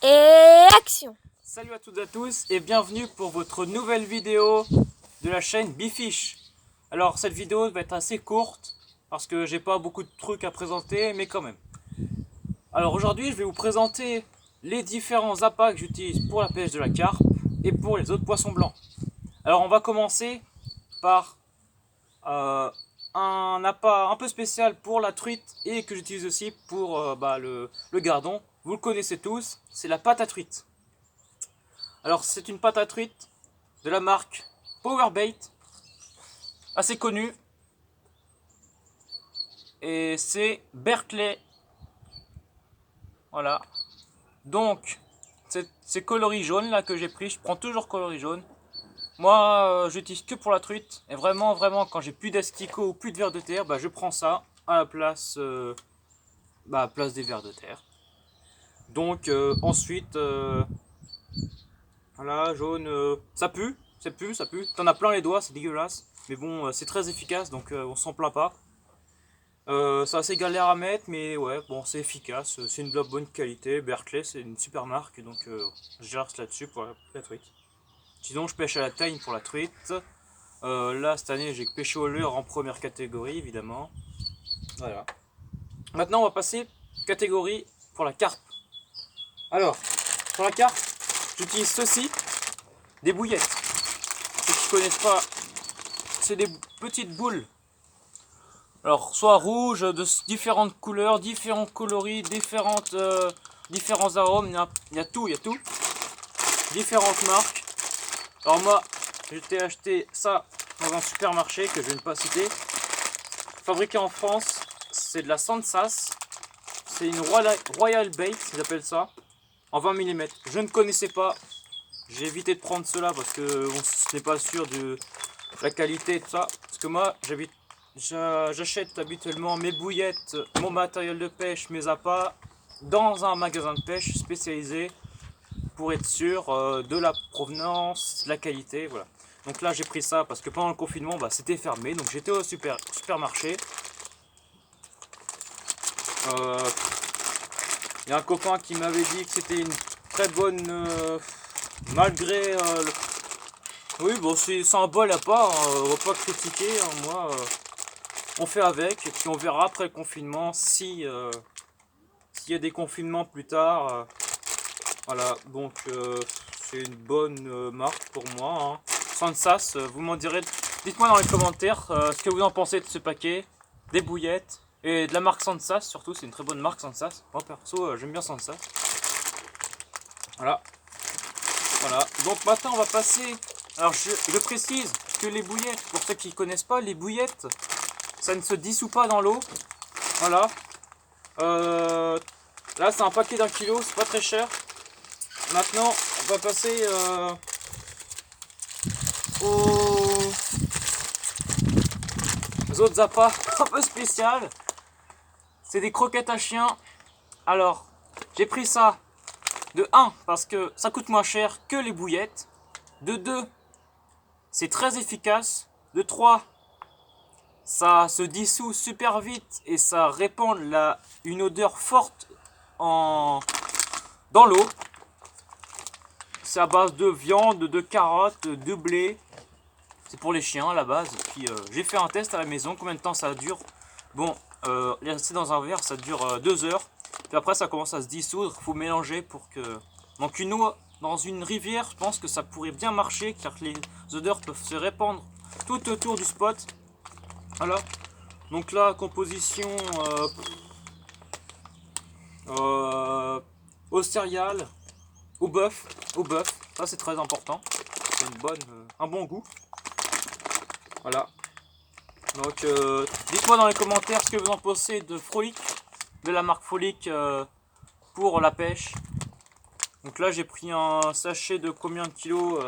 Et action! Salut à toutes et à tous et bienvenue pour votre nouvelle vidéo de la chaîne Bifish. Alors cette vidéo va être assez courte parce que j'ai pas beaucoup de trucs à présenter, mais quand même. Alors aujourd'hui je vais vous présenter les différents appâts que j'utilise pour la pêche de la carpe et pour les autres poissons blancs. Alors on va commencer par un appât un peu spécial pour la truite et que j'utilise aussi pour le gardon. Vous le connaissez tous, c'est la pâte à truite. Alors c'est une pâte à truite de la marque Powerbait, assez connue, et c'est Berkeley. Voilà. Donc c'est coloris jaune là que j'ai pris, je prends toujours coloris jaune. Moi j'utilise que pour la truite, et vraiment quand j'ai plus d'asticots ou plus de vers de terre, je prends ça à la place, place des vers de terre. Donc ensuite, voilà, jaune, ça pue, ça pue. T'en as plein les doigts, c'est dégueulasse. Mais bon, c'est très efficace, donc on s'en plaint pas. C'est assez galère à mettre, mais ouais, bon, c'est efficace. C'est une bonne qualité. Berkeley, c'est une super marque, donc je reste là-dessus pour la truite. Sinon, je pêche à la taille pour la truite. Là, cette année, j'ai pêché au leurre en première catégorie, évidemment. Voilà. Maintenant, on va passer catégorie pour la carpe. Alors, pour la carpe, j'utilise ceci, des bouillettes. Ceux qui ne connaissent pas, c'est des petites boules. Alors, soit rouge, de différentes couleurs, différents coloris, différents arômes, il y a tout, différentes marques. Alors moi, j'ai acheté ça dans un supermarché que je ne vais pas citer, fabriqué en France, c'est de la Sansas, c'est une Royal Bait, ils appellent ça, en 20 mm. Je ne connaissais pas, j'ai évité de prendre cela parce que on n'est pas sûr de la qualité et tout ça, parce que moi j'achète habituellement mes bouillettes, mon matériel de pêche, mes appâts dans un magasin de pêche spécialisé pour être sûr de la provenance, de la qualité, voilà. Donc là j'ai pris ça parce que pendant le confinement c'était fermé, donc j'étais au supermarché. Il y a un copain qui m'avait dit que c'était une très bonne, malgré oui, bon, c'est un bol à part, on va pas critiquer, hein, moi, on fait avec, et puis on verra après le confinement si s'il y a des confinements plus tard. Voilà, donc c'est une bonne marque pour moi, hein. Sansas, vous m'en direz, dites-moi dans les commentaires ce que vous en pensez de ce paquet, des bouillettes, et de la marque Sansas, surtout, c'est une très bonne marque Sansas. Moi perso, j'aime bien Sansas. Voilà. Voilà, donc maintenant on va passer. Alors je précise que les bouillettes, pour ceux qui ne connaissent pas, les bouillettes, ça ne se dissout pas dans l'eau. Voilà. Là c'est un paquet d'1 kilo, c'est pas très cher. Maintenant on va passer aux autres appâts un peu spéciales. C'est des croquettes à chien. Alors j'ai pris ça de 1 parce que ça coûte moins cher que les bouillettes. De 2, c'est très efficace. De 3, ça se dissout super vite et ça répand une odeur forte dans l'eau. C'est à base de viande, de carottes, de blé. C'est pour les chiens à la base. Et puis j'ai fait un test à la maison. Combien de temps ça dure? Bon, c'est dans un verre, ça dure 2 heures. Puis après ça commence à se dissoudre. Il faut mélanger pour que... Donc une eau dans une rivière, je pense que ça pourrait bien marcher car les odeurs peuvent se répandre tout autour du spot. Voilà. Donc là, composition aux céréales, au bœuf, ça c'est très important. C'est un bon goût. Voilà. Donc dites-moi dans les commentaires ce que vous en pensez de Frolic, de la marque Frolic pour la pêche. Donc là j'ai pris un sachet de combien de kilos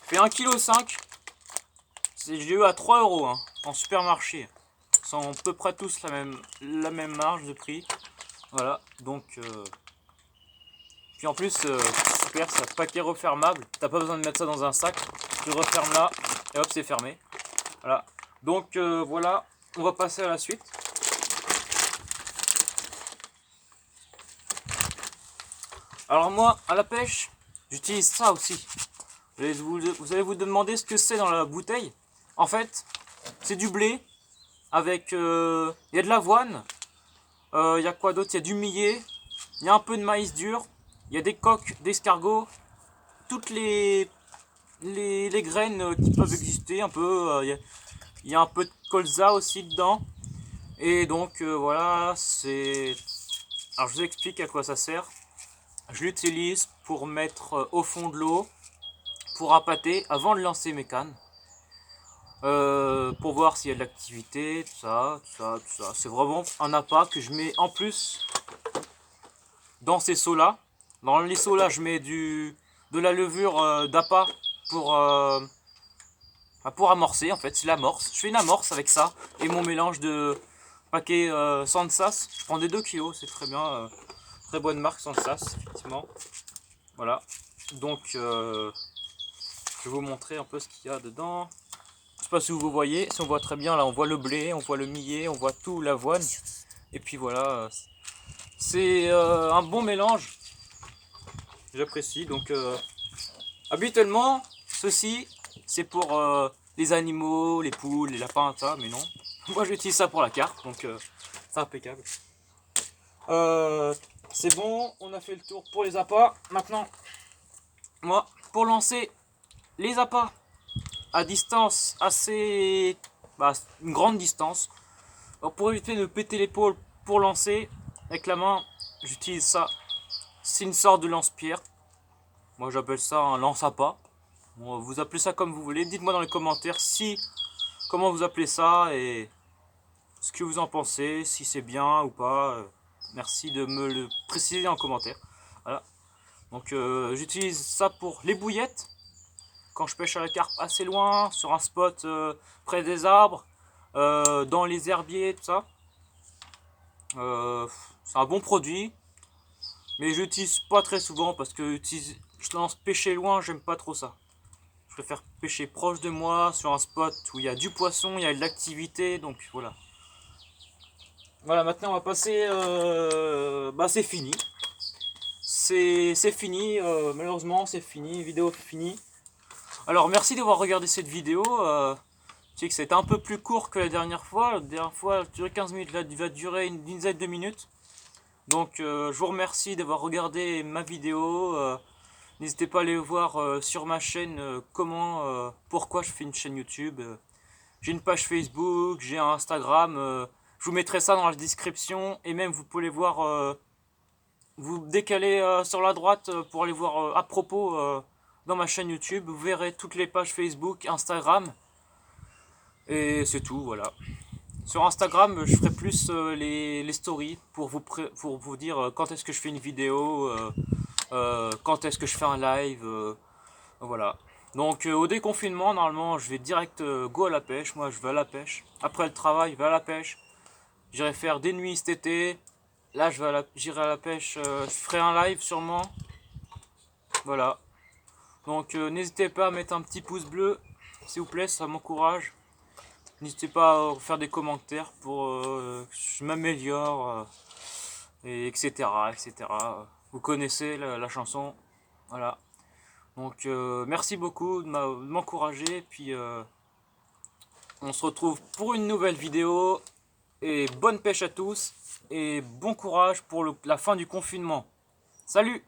fait 1,5 kg. J'ai eu à 3 € hein, en supermarché. Ils sont à peu près tous la même marge de prix. Voilà, donc puis en plus super, c'est un paquet refermable. T'as pas besoin de mettre ça dans un sac. Tu le refermes là et hop, c'est fermé. Voilà. Donc voilà, on va passer à la suite. Alors moi, à la pêche, j'utilise ça aussi. Vous allez vous demander ce que c'est dans la bouteille. En fait, c'est du blé avec... Il y a de l'avoine, il y a quoi d'autre? Il y a du millet, il y a un peu de maïs dur, il y a des coques d'escargot, toutes les graines qui peuvent exister un peu. Il y a un peu de colza aussi dedans. Et donc voilà, c'est... Alors je vous explique à quoi ça sert. Je l'utilise pour mettre au fond de l'eau, pour appâter avant de lancer mes cannes. Pour voir s'il y a de l'activité, tout ça, tout ça, tout ça. C'est vraiment un appât que je mets en plus dans ces seaux-là. Dans les seaux-là, je mets de la levure d'appât pour, pour amorcer, en fait, c'est l'amorce. Je fais une amorce avec ça et mon mélange de paquet Sansas. Je prends des 2 kilos, c'est très bien. Très bonne marque Sansas, effectivement. Voilà. Donc, je vais vous montrer un peu ce qu'il y a dedans. Je sais pas si vous voyez, si on voit très bien, là on voit le blé, on voit le millet, on voit tout, l'avoine. Et puis voilà, c'est un bon mélange. J'apprécie. Donc, habituellement, ceci, c'est pour les animaux, les poules, les lapins, ça, mais non. Moi j'utilise ça pour la carpe, donc c'est impeccable. C'est bon, on a fait le tour pour les appâts. Maintenant, moi, pour lancer les appâts à distance assez... une grande distance. Alors pour éviter de péter l'épaule pour lancer, avec la main, j'utilise ça. C'est une sorte de lance-pierre. Moi j'appelle ça un lance-appât. Bon, vous appelez ça comme vous voulez. Dites-moi dans les commentaires comment vous appelez ça et ce que vous en pensez, si c'est bien ou pas. Merci de me le préciser en commentaire. Voilà. Donc j'utilise ça pour les bouillettes. Quand je pêche à la carpe assez loin, sur un spot près des arbres, dans les herbiers, tout ça. C'est un bon produit, mais je l'utilise pas très souvent parce que je lance pêcher loin, j'aime pas trop ça. Je préfère pêcher proche de moi, sur un spot où il y a du poisson, il y a de l'activité, donc voilà. Voilà, maintenant on va passer... c'est fini. C'est fini, malheureusement c'est fini, vidéo finie. Alors merci d'avoir regardé cette vidéo. Je sais que c'était un peu plus court que la dernière fois. La dernière fois, elle durait 15 minutes, là, elle va durer une dizaine de minutes. Donc, je vous remercie d'avoir regardé ma vidéo. N'hésitez pas à aller voir sur ma chaîne pourquoi je fais une chaîne YouTube. J'ai une page Facebook, j'ai un Instagram. Je vous mettrai ça dans la description. Et même, vous pouvez voir, vous décaler sur la droite pour aller voir à propos dans ma chaîne YouTube. Vous verrez toutes les pages Facebook, Instagram. Et c'est tout, voilà. Sur Instagram, je ferai plus les stories pour vous dire quand est-ce que je fais une vidéo, quand est-ce que je fais un live, voilà. Donc au déconfinement, normalement, je vais direct go à la pêche. Moi, je vais à la pêche. Après le travail, je vais à la pêche. J'irai faire des nuits cet été. Là, j'irai à la pêche. Je ferai un live sûrement. Voilà. Donc n'hésitez pas à mettre un petit pouce bleu, s'il vous plaît, ça m'encourage. N'hésitez pas à faire des commentaires pour que je m'améliore, et etc., etc. Vous connaissez la chanson, voilà. Donc merci beaucoup de m'encourager, puis on se retrouve pour une nouvelle vidéo, et bonne pêche à tous, et bon courage pour la fin du confinement. Salut!